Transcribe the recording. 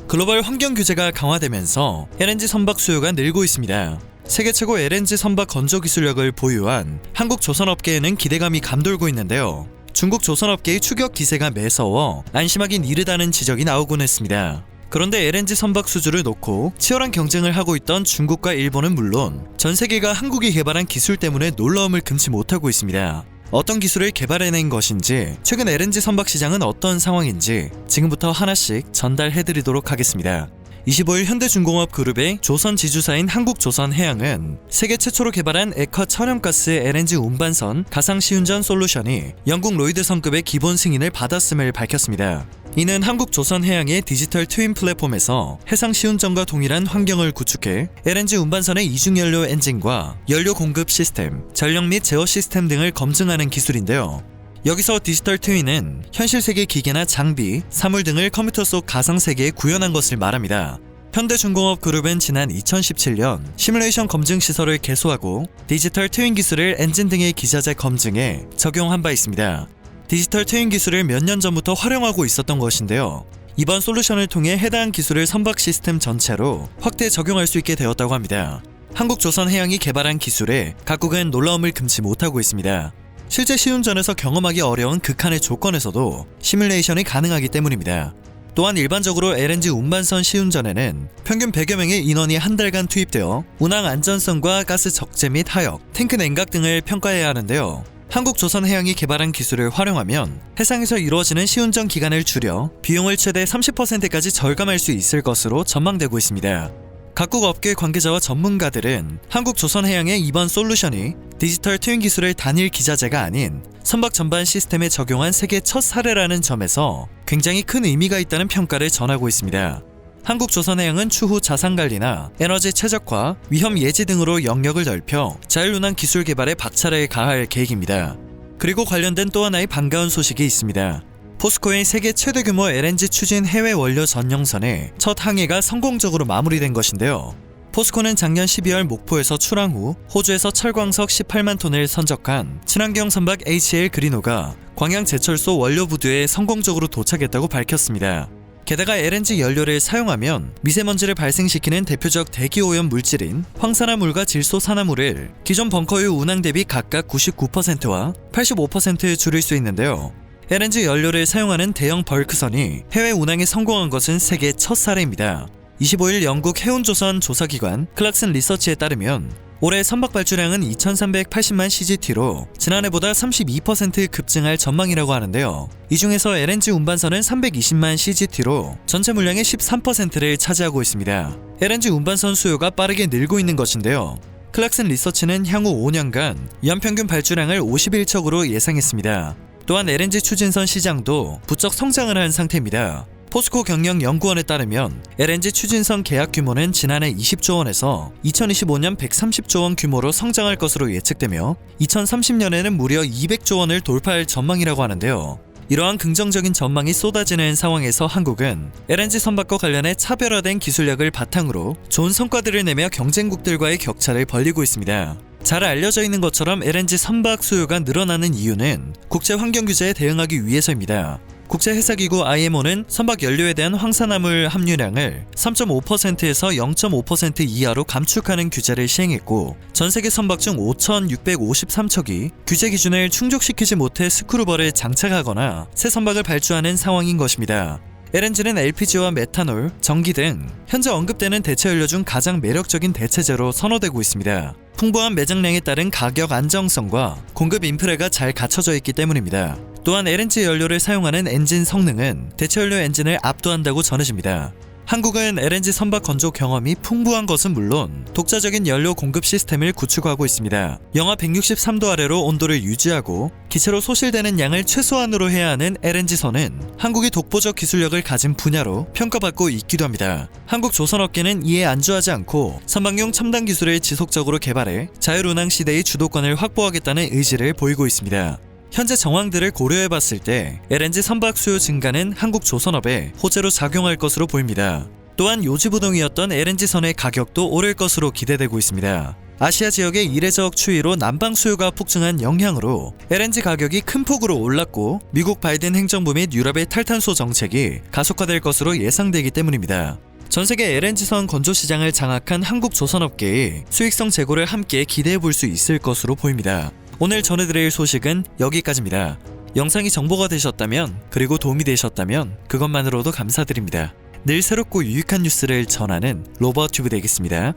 글로벌 환경 규제가 강화되면서 LNG 선박 수요가 늘고 있습니다. 세계 최고 LNG 선박 건조 기술력을 보유한 한국 조선업계에는 기대감이 감돌고 있는데요. 중국 조선업계의 추격 기세가 매서워 안심하긴 이르다는 지적이 나오곤 했습니다. 그런데 LNG 선박 수주를 놓고 치열한 경쟁을 하고 있던 중국과 일본은 물론 전 세계가 한국이 개발한 기술 때문에 놀라움을 금치 못하고 있습니다. 어떤 기술을 개발해낸 것인지, 최근 LNG 선박 시장은 어떤 상황인지 지금부터 하나씩 전달해드리도록 하겠습니다. 25일 현대중공업 그룹의 조선 지주사인 한국조선해양은 세계 최초로 개발한 액화 천연가스 LNG 운반선 가상 시운전 솔루션이 영국 로이드 성급의 기본 승인을 받았음을 밝혔습니다. 이는 한국조선해양의 디지털 트윈 플랫폼에서 해상 시운전과 동일한 환경을 구축해 LNG 운반선의 이중연료 엔진과 연료 공급 시스템, 전력 및 제어 시스템 등을 검증하는 기술인데요. 여기서 디지털 트윈은 현실 세계 기계나 장비, 사물 등을 컴퓨터 속 가상 세계에 구현한 것을 말합니다. 현대중공업 그룹은 지난 2017년 시뮬레이션 검증 시설을 개소하고 디지털 트윈 기술을 엔진 등의 기자재 검증에 적용한 바 있습니다. 디지털 트윈 기술을 몇 년 전부터 활용하고 있었던 것인데요. 이번 솔루션을 통해 해당 기술을 선박 시스템 전체로 확대 적용할 수 있게 되었다고 합니다. 한국조선해양이 개발한 기술에 각국은 놀라움을 금치 못하고 있습니다. 실제 시운전에서 경험하기 어려운 극한의 조건에서도 시뮬레이션이 가능하기 때문입니다. 또한 일반적으로 LNG 운반선 시운전에는 평균 100여 명의 인원이 한 달간 투입되어 운항 안전성과 가스 적재 및 하역, 탱크 냉각 등을 평가해야 하는데요. 한국조선해양이 개발한 기술을 활용하면 해상에서 이루어지는 시운전 기간을 줄여 비용을 최대 30%까지 절감할 수 있을 것으로 전망되고 있습니다. 각국 업계 관계자와 전문가들은 한국조선해양의 이번 솔루션이 디지털 트윈 기술의 단일 기자재가 아닌 선박 전반 시스템에 적용한 세계 첫 사례라는 점에서 굉장히 큰 의미가 있다는 평가를 전하고 있습니다. 한국조선해양은 추후 자산관리나 에너지 최적화, 위험 예지 등으로 영역을 넓혀 자율운항 기술 개발에 박차를 가할 계획입니다. 그리고 관련된 또 하나의 반가운 소식이 있습니다. 포스코의 세계 최대 규모 LNG 추진 해외 원료 전용선의 첫 항해가 성공적으로 마무리된 것인데요. 포스코는 작년 12월 목포에서 출항 후 호주에서 철광석 18만 톤을 선적한 친환경 선박 HL 그린호가 광양 제철소 원료 부두에 성공적으로 도착했다고 밝혔습니다. 게다가 LNG 연료를 사용하면 미세먼지를 발생시키는 대표적 대기오염 물질인 황산화물과 질소산화물을 기존 벙커유 운항 대비 각각 99%와 85% 줄일 수 있는데요. LNG 연료를 사용하는 대형 벌크선이 해외 운항에 성공한 것은 세계 첫 사례입니다. 25일 영국 해운조선 조사기관 클락슨 리서치에 따르면 올해 선박 발주량은 2380만 CGT로 지난해보다 32% 급증할 전망이라고 하는데요. 이 중에서 LNG 운반선은 320만 CGT로 전체 물량의 13%를 차지하고 있습니다. LNG 운반선 수요가 빠르게 늘고 있는 것인데요. 클락슨 리서치는 향후 5년간 연평균 발주량을 51척으로 예상했습니다. 또한 LNG 추진선 시장도 부쩍 성장을 한 상태입니다. 포스코 경영연구원에 따르면 LNG 추진선 계약 규모는 지난해 20조 원에서 2025년 130조 원 규모로 성장할 것으로 예측되며 2030년에는 무려 200조 원을 돌파할 전망이라고 하는데요. 이러한 긍정적인 전망이 쏟아지는 상황에서 한국은 LNG 선박과 관련해 차별화된 기술력을 바탕으로 좋은 성과들을 내며 경쟁국들과의 격차를 벌리고 있습니다. 잘 알려져 있는 것처럼 LNG 선박 수요가 늘어나는 이유는 국제 환경 규제에 대응하기 위해서입니다. 국제해사기구 IMO는 선박 연료에 대한 황산화물 함유량을 3.5%에서 0.5% 이하로 감축하는 규제를 시행했고 전 세계 선박 중 5,653척이 규제 기준을 충족시키지 못해 스크루버를 장착하거나 새 선박을 발주하는 상황인 것입니다. LNG는 LPG와 메탄올, 전기 등 현재 언급되는 대체연료 중 가장 매력적인 대체제로 선호되고 있습니다. 풍부한 매장량에 따른 가격 안정성과 공급 인프라가 잘 갖춰져 있기 때문입니다. 또한 LNG 연료를 사용하는 엔진 성능은 대체연료 엔진을 압도한다고 전해집니다. 한국은 LNG 선박 건조 경험이 풍부한 것은 물론 독자적인 연료 공급 시스템을 구축하고 있습니다. 영하 163도 아래로 온도를 유지하고 기체로 소실되는 양을 최소한으로 해야 하는 LNG선은 한국이 독보적 기술력을 가진 분야로 평가받고 있기도 합니다. 한국 조선업계는 이에 안주하지 않고 선박용 첨단 기술을 지속적으로 개발해 자율운항 시대의 주도권을 확보하겠다는 의지를 보이고 있습니다. 현재 정황들을 고려해봤을 때 LNG 선박 수요 증가는 한국 조선업에 호재로 작용할 것으로 보입니다. 또한 요지부동이었던 LNG선의 가격도 오를 것으로 기대되고 있습니다. 아시아 지역의 이례적 추위로 난방 수요가 폭증한 영향으로 LNG 가격이 큰 폭으로 올랐고 미국 바이든 행정부 및 유럽의 탈탄소 정책이 가속화될 것으로 예상되기 때문입니다. 전 세계 LNG선 건조 시장을 장악한 한국 조선업계의 수익성 제고를 함께 기대해 볼 수 있을 것으로 보입니다. 오늘 전해드릴 소식은 여기까지입니다. 영상이 정보가 되셨다면 그리고 도움이 되셨다면 그것만으로도 감사드립니다. 늘 새롭고 유익한 뉴스를 전하는 로버튜브 되겠습니다.